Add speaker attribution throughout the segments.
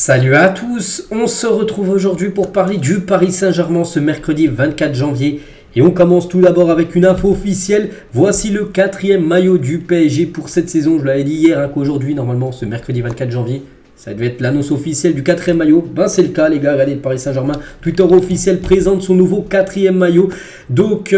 Speaker 1: Salut à tous, on se retrouve aujourd'hui pour parler du Paris Saint-Germain ce mercredi 24 janvier. Et on commence tout d'abord avec une info officielle. Voici le 4e maillot du PSG pour cette saison. Je l'avais dit hier qu'aujourd'hui, normalement, ce mercredi 24 janvier, ça devait être l'annonce officielle du 4e maillot. Ben c'est le cas les gars, regardez le Paris Saint-Germain. Twitter officiel présente son nouveau 4e maillot. Donc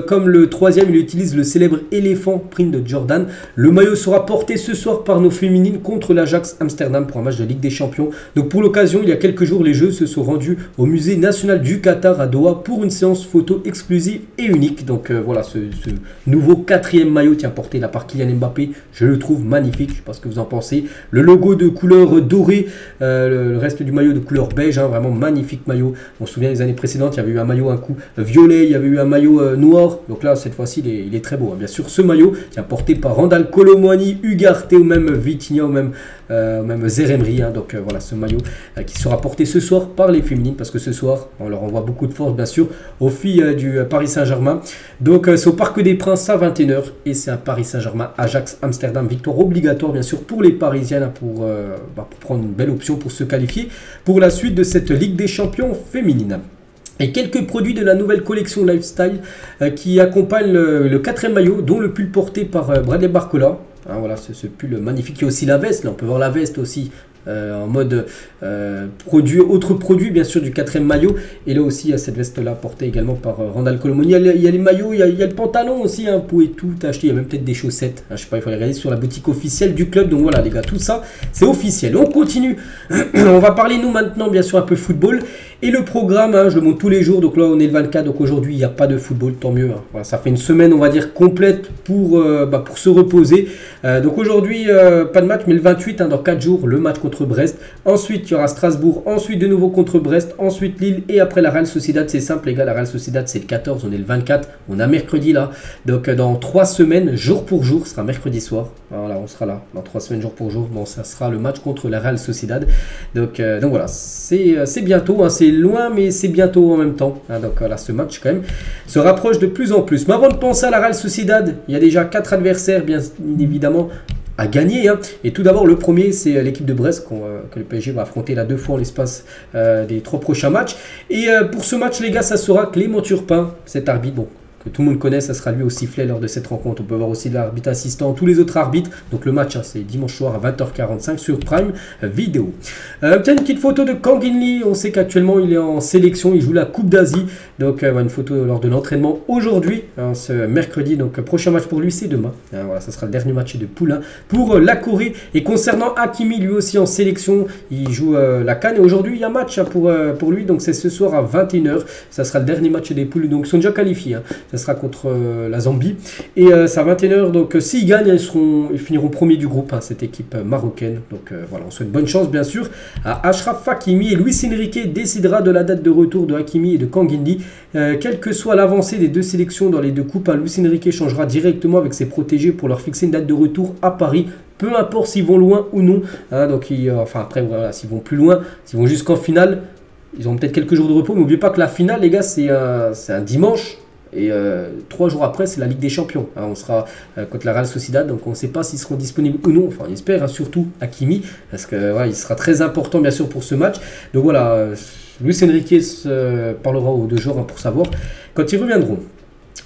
Speaker 1: comme le 3e, il utilise le célèbre éléphant print de Jordan. Le maillot sera porté ce soir par nos féminines contre l'Ajax Amsterdam pour un match de Ligue des Champions. Donc pour l'occasion, il y a quelques jours, les Jeux se sont rendus au musée national du Qatar à Doha pour une séance photo exclusive et unique. Donc voilà, ce nouveau 4e maillot, tiens, porté là par Kylian Mbappé, je le trouve magnifique. Je ne sais pas ce que vous en pensez. Le logo de couleur doré, le reste du maillot de couleur beige, vraiment magnifique maillot. On se souvient des années précédentes, il y avait eu un maillot un coup violet, il y avait eu un maillot noir. Donc là, cette fois-ci, il est très beau. Bien sûr, ce maillot, porté par Randal Kolo Muani, Ugarte ou même Vitinha ou même Zeremri. Donc voilà, ce maillot qui sera porté ce soir par les féminines, parce que ce soir, on leur envoie beaucoup de force, bien sûr, aux filles du Paris Saint-Germain. Donc c'est au Parc des Princes à 21 h et c'est un Paris Saint-Germain Ajax Amsterdam. Victoire obligatoire, bien sûr, pour les Parisiennes pour prendre une belle option pour se qualifier pour la suite de cette Ligue des Champions féminine. Et quelques produits de la nouvelle collection Lifestyle qui accompagnent le 4e maillot, dont le pull porté par Bradley Barcola. Voilà, ce pull magnifique. Il y a aussi la veste, là on peut voir la veste aussi en mode autre produit bien sûr du 4e maillot. Et là aussi il y a cette veste là portée également par Randal Kolo Muani. Il y a les maillots, il y a le pantalon aussi, vous pouvez tout acheter. Il y a même peut-être des chaussettes, je sais pas, il faut les regarder sur la boutique officielle du club. Donc voilà les gars, tout ça c'est officiel. On continue. On va parler nous maintenant bien sûr un peu football. Et le programme, je le montre tous les jours. Donc là on est le 24, donc aujourd'hui il n'y a pas de football, tant mieux. Voilà, ça fait une semaine on va dire complète pour se reposer. Donc aujourd'hui pas de match, mais le 28 dans 4 jours le match contre Brest. Ensuite il y aura Strasbourg, ensuite de nouveau contre Brest, ensuite Lille et après la Real Sociedad. C'est simple les gars, la Real Sociedad c'est le 14, on est le 24, on a mercredi là. Donc dans 3 semaines jour pour jour, ce sera mercredi soir. Voilà, on sera là dans 3 semaines jour pour jour. Bon, ça sera le match contre la Real Sociedad. Donc voilà, c'est bientôt, c'est loin mais c'est bientôt en même temps. Donc voilà, ce match quand même se rapproche de plus en plus. Mais avant de penser à la Real Sociedad, il y a déjà 4 adversaires bien évidemment à gagner. Et tout d'abord le premier c'est l'équipe de Brest que le PSG va affronter là 2 fois en l'espace des 3 prochains matchs. Et pour ce match les gars, ça sera Clément Turpin, cet arbitre que tout le monde connaît, ça sera lui au sifflet lors de cette rencontre. On peut voir aussi l'arbitre assistant, tous les autres arbitres. Donc le match, c'est dimanche soir à 20h45 sur Prime Video. Une petite photo de Kang In Lee. On sait qu'actuellement il est en sélection, il joue la Coupe d'Asie. Donc une photo lors de l'entraînement aujourd'hui, ce mercredi. Donc prochain match pour lui, c'est demain. Voilà, ça sera le dernier match de poule pour la Corée. Et concernant Hakimi, lui aussi en sélection, il joue la CAN. Et aujourd'hui, il y a un match pour lui. Donc c'est ce soir à 21h. Ça sera le dernier match des poules. Donc ils sont déjà qualifiés. Ça sera contre la Zambie. Et c'est à 21h. Donc s'ils gagnent, ils finiront premier du groupe, cette équipe marocaine. Donc voilà, on souhaite bonne chance bien sûr à Achraf Hakimi. Et Luis Enrique décidera de la date de retour de Hakimi et de Kang In Lee. Quelle que soit l'avancée des 2 sélections dans les 2 coupes, Luis Enrique changera directement avec ses protégés pour leur fixer une date de retour à Paris. Peu importe s'ils vont loin ou non. Donc après voilà, s'ils vont plus loin, s'ils vont jusqu'en finale, ils auront peut-être quelques jours de repos. Mais n'oubliez pas que la finale les gars, c'est un dimanche. Et 3 jours après, c'est la Ligue des Champions. On sera contre la Real Sociedad, donc on ne sait pas s'ils seront disponibles ou non. Enfin, on espère, surtout Hakimi, parce que il sera très important, bien sûr, pour ce match. Donc voilà, Luis Enrique parlera aux 2 jours pour savoir quand ils reviendront.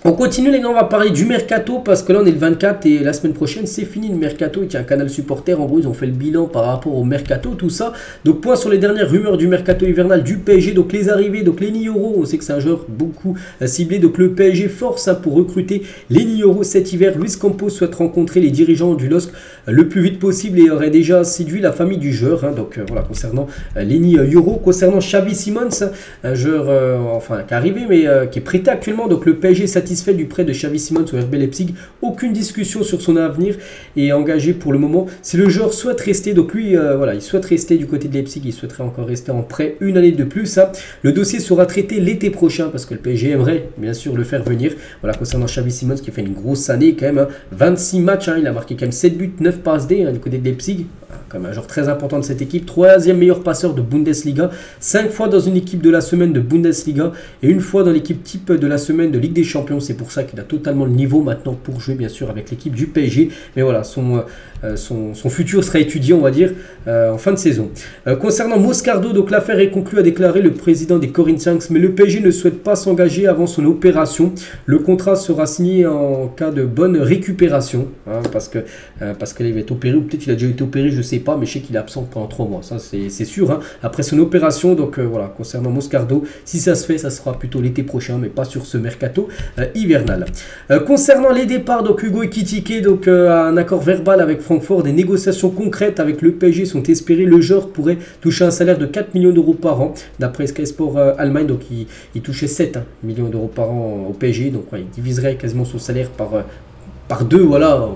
Speaker 1: On continue les gars, on va parler du mercato parce que là on est le 24 et la semaine prochaine c'est fini le mercato. Il y a un canal supporter, en gros ils ont fait le bilan par rapport au mercato, tout ça. Donc point sur les dernières rumeurs du mercato hivernal du PSG, donc les arrivées, donc Lenny Yoro, on sait que c'est un joueur beaucoup ciblé, donc le PSG force pour recruter Lenny Yoro cet hiver. Luis Campos souhaite rencontrer les dirigeants du LOSC le plus vite possible et aurait déjà séduit la famille du joueur. Donc voilà, concernant Lenny Yoro. Concernant Xavi Simons, un joueur qui est arrivé mais qui est prêté actuellement, donc le PSG satisfait du prêt de Xavi Simons au RB Leipzig. Aucune discussion sur son avenir est engagée pour le moment. Si le joueur souhaite rester, donc lui, il souhaite rester du côté de Leipzig, il souhaiterait encore rester en prêt une année de plus. Le dossier sera traité l'été prochain parce que le PSG aimerait bien sûr le faire venir. Voilà, concernant Xavi Simons qui a fait une grosse année quand même. 26 matchs, il a marqué quand même 7 buts, 9 passes D du côté de Leipzig. Comme un joueur très important de cette équipe, 3e meilleur passeur de Bundesliga, 5 fois dans une équipe de la semaine de Bundesliga et une fois dans l'équipe type de la semaine de Ligue des Champions. C'est pour ça qu'il a totalement le niveau maintenant pour jouer bien sûr avec l'équipe du PSG. Mais voilà, son futur sera étudié, on va dire, en fin de saison. Concernant Moscardo, donc l'affaire est conclue, a déclaré le président des Corinthians, mais le PSG ne souhaite pas s'engager avant son opération. Le contrat sera signé en cas de bonne récupération, hein, parce qu'il va être opéré, ou peut-être il a déjà été opéré, je sais pas, mais je sais qu'il est absent pendant 3 mois, ça c'est sûr, hein, après son opération. Donc voilà, concernant Moscardo, si ça se fait, ça sera plutôt l'été prochain, mais pas sur ce mercato hivernal. Concernant les départs, donc Hugo Ekitike a un accord verbal avec Francfort, des négociations concrètes avec le PSG sont espérées. Le joueur pourrait toucher un salaire de 4 millions d'euros par an, d'après Sky Sport Allemagne. Donc il touchait 7 millions d'euros par an au PSG, donc ouais, il diviserait quasiment son salaire par 2, voilà,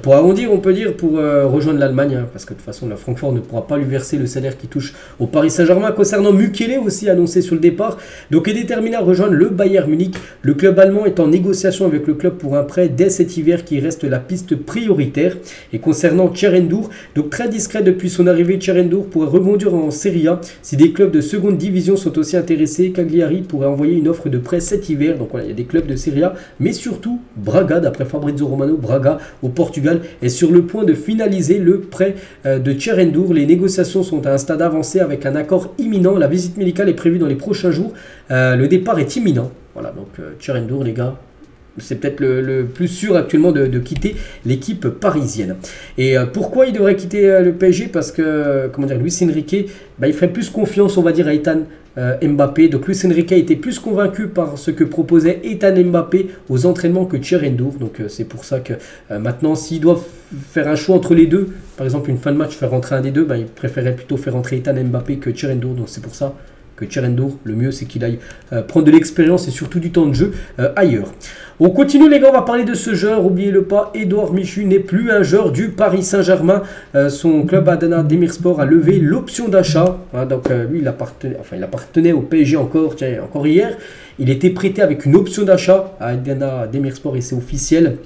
Speaker 1: pour arrondir, on peut dire, pour rejoindre l'Allemagne, hein, parce que de toute façon, la Francfort ne pourra pas lui verser le salaire qu'il touche au Paris Saint-Germain. Concernant Mukele, aussi annoncé sur le départ, donc il est déterminé à rejoindre le Bayern Munich. Le club allemand est en négociation avec le club pour un prêt dès cet hiver qui reste la piste prioritaire. Et concernant Tjerendour, donc très discret depuis son arrivée, Tjerendour pourrait rebondir en Serie A. Si des clubs de seconde division sont aussi intéressés, Cagliari pourrait envoyer une offre de prêt cet hiver. Donc voilà, il y a des clubs de Serie A, mais surtout Braga, d'après Fabrizio Romano, Braga au Portugal est sur le point de finaliser le prêt de Tjerendour. Les négociations sont à un stade avancé avec un accord imminent. La visite médicale est prévue dans les prochains jours. Le départ est imminent. Voilà, donc Tjerendour, les gars, c'est peut-être le plus sûr actuellement de quitter l'équipe parisienne. Et pourquoi il devrait quitter le PSG? Parce que, comment dire, Luis Enrique, il ferait plus confiance, on va dire, à Ethan Mbappé. Donc Luis Enrique a été plus convaincu par ce que proposait Ethan Mbappé aux entraînements que Tjerendour. Donc c'est pour ça que maintenant, s'ils doivent faire un choix entre les deux, par exemple une fin de match, faire rentrer un des deux, il préférerait plutôt faire rentrer Ethan Mbappé que Tjerendour. Donc c'est pour ça que Tjerendour, le mieux c'est qu'il aille prendre de l'expérience et surtout du temps de jeu ailleurs. On continue les gars, on va parler de ce joueur, oubliez-le pas, Edouard Michu n'est plus un joueur du Paris Saint-Germain. Son club Adana Demirspor a levé l'option d'achat. Hein, donc lui il appartenait au PSG encore hier. Il était prêté avec une option d'achat à Adana Demirspor et c'est officiel.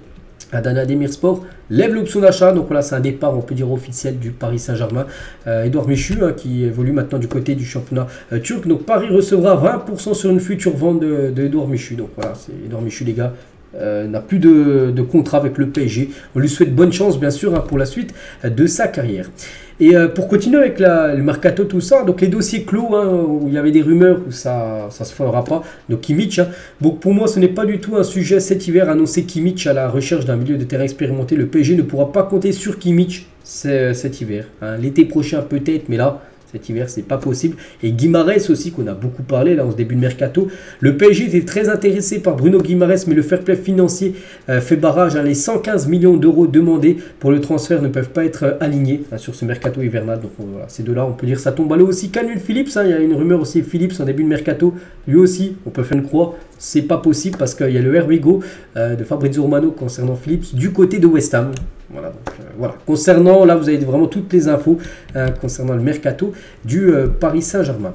Speaker 1: Adana Demirspor lève l'option d'achat, donc voilà, c'est un départ, on peut dire, officiel du Paris Saint-Germain. Edouard Michu, qui évolue maintenant du côté du championnat turc. Donc Paris recevra 20% sur une future vente de Edouard Michu. Donc voilà, c'est Edouard Michu, les gars. N'a plus de contrat avec le PSG. On lui souhaite bonne chance, bien sûr, pour la suite de sa carrière. Et pour continuer avec le mercato, tout ça, donc les dossiers clos, où il y avait des rumeurs, où ça se fera pas, donc Kimmich, donc pour moi ce n'est pas du tout un sujet cet hiver, annoncé Kimmich à la recherche d'un milieu de terrain expérimenté. Le PSG ne pourra pas compter sur Kimmich cet hiver. L'été prochain peut-être, mais là, cet hiver, c'est pas possible. Et Guimarães aussi, qu'on a beaucoup parlé là en ce début de mercato. Le PSG était très intéressé par Bruno Guimarães, mais le fair play financier fait barrage. Les 115 millions d'euros demandés pour le transfert ne peuvent pas être alignés sur ce mercato hivernal. Donc voilà, ces deux-là, on peut dire ça tombe à l'eau aussi. Calvin Phillips, il y a une rumeur aussi, Phillips en début de mercato. Lui aussi, on peut faire une croix. C'est pas possible parce qu'il y a le Here We Go de Fabrizio Romano concernant Phillips du côté de West Ham. Voilà, donc, voilà. Concernant, là vous avez vraiment toutes les infos concernant le mercato du Paris Saint-Germain.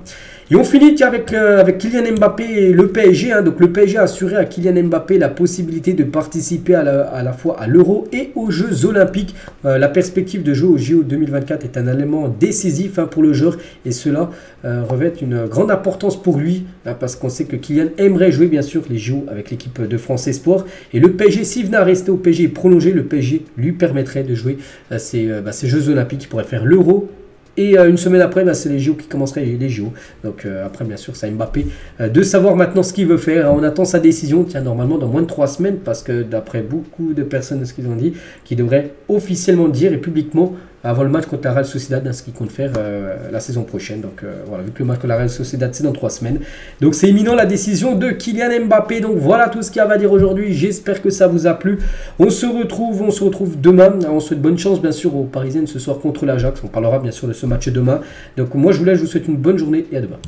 Speaker 1: Et on finit avec Kylian Mbappé et le PSG. Donc le PSG a assuré à Kylian Mbappé la possibilité de participer à la fois à l'Euro et aux Jeux Olympiques. La perspective de jouer aux JO 2024 est un élément décisif pour le joueur et cela revêt une grande importance pour lui parce qu'on sait que Kylian aimerait jouer bien sûr les JO avec l'équipe de France Espoir. Et le PSG, s'il venait à rester au PSG et prolonger, le PSG lui permettrait de jouer ces Jeux Olympiques. Il pourrait faire l'Euro. Et une semaine après, c'est les JO qui commenceraient, les JO. Donc après, bien sûr, c'est à Mbappé de savoir maintenant ce qu'il veut faire. On attend sa décision, normalement dans moins de 3 semaines, parce que d'après beaucoup de personnes de ce qu'ils ont dit, qui devraient officiellement dire et publiquement avant le match contre la Real Sociedad, ce qu'il compte faire la saison prochaine. Donc voilà, vu que le match contre la Real Sociedad, c'est dans 3 semaines. Donc c'est imminent la décision de Kylian Mbappé. Donc voilà tout ce qu'il y a à dire aujourd'hui. J'espère que ça vous a plu. On se retrouve demain. On souhaite bonne chance, bien sûr, aux Parisiennes ce soir contre l'Ajax. On parlera bien sûr de ce match demain. Donc moi, je vous souhaite une bonne journée et à demain.